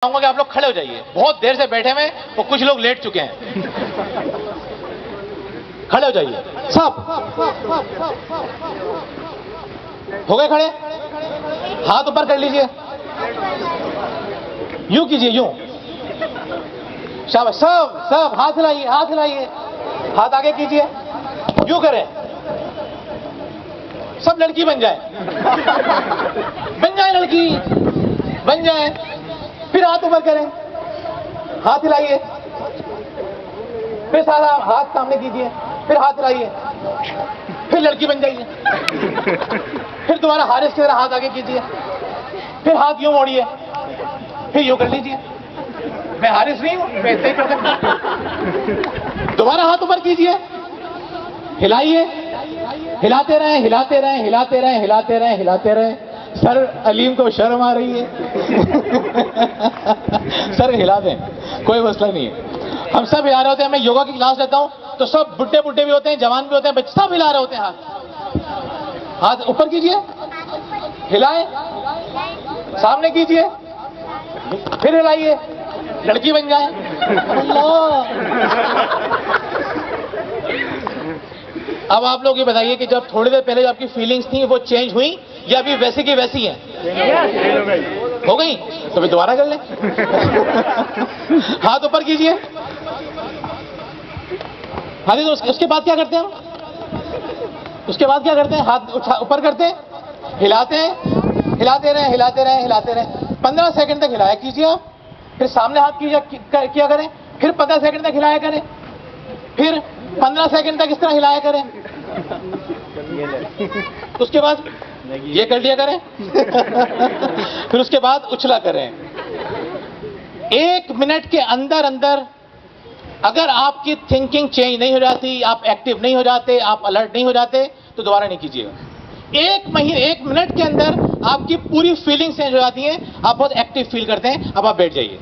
चाहूंगा कि आप लोग खड़े हो जाइए। बहुत देर से बैठे हुए और कुछ लोग लेट चुके हैं। खड़े हो जाइए सब। हो गए खड़े? हाथ ऊपर कर लीजिए, यूं कीजिए, यूं। शाबाश। सब सब हाथ हिलाइए, हाथ हिलाइए, हाथ आगे कीजिए, यूं करें। सब लड़की बन जाए, बन जाए लड़की, बन जाए। फिर हाथ ऊपर करें, हाथ हिलाइए, फिर सारा हाथ सामने कीजिए, फिर हाथ हिलाइए, फिर लड़की बन जाइए। फिर दोबारा हारिस की तरह हाथ आगे कीजिए, फिर हाथ यूं मोड़िए, फिर यूं कर लीजिए। मैं हारिस नहीं हूं, मैं ऐसे ही कर सकता हूं। दोबारा हाथ ऊपर कीजिए, हिलाइए, हिलाते रहे, हिलाते रहे, हिलाते रहे, हिलाते रहे, हिलाते रहे। सर अलीम को शर्म आ रही है। सर हिला दें, कोई मसला नहीं है। हम सब हिला रहे होते हैं। मैं योगा की क्लास लेता हूं तो सब बुड्ढे बुड्ढे भी होते हैं, जवान भी होते हैं, बच्चे सब हिला रहे होते हैं। हाथ हाथ ऊपर कीजिए, हिलाएं, सामने कीजिए, फिर हिलाइए, लड़की बन जाए। अब आप लोग ये बताइए कि जब थोड़ी देर पहले जो आपकी फीलिंग्स थी वो चेंज हुई या अभी वैसी की वैसी हैं? हो गई? तो फिर दोबारा कर लें। हाथ ऊपर कीजिए। हाँ जी, तो उसके बाद क्या करते हैं? उसके बाद क्या करते हैं? हाथ ऊपर करते हैं, हिलाते हैं, हिलाते रहे, हिलाते रहे, हिलाते रहे। 15 सेकंड तक हिलाया कीजिए आप। फिर सामने हाथ किया करें, फिर 15 सेकंड तक हिलाया करें, फिर 15 सेकंड तक इस तरह हिलाया करें। उसके बाद ये कर लिया करें। फिर उसके बाद उछला करें। 1 मिनट के अंदर अंदर अगर आपकी थिंकिंग चेंज नहीं हो जाती, आप एक्टिव नहीं हो जाते, आप अलर्ट नहीं हो जाते, तो दोबारा नहीं कीजिएगा। 1 मिनट के अंदर आपकी पूरी फीलिंग चेंज हो जाती है, आप बहुत एक्टिव फील करते हैं। अब आप बैठ जाइए।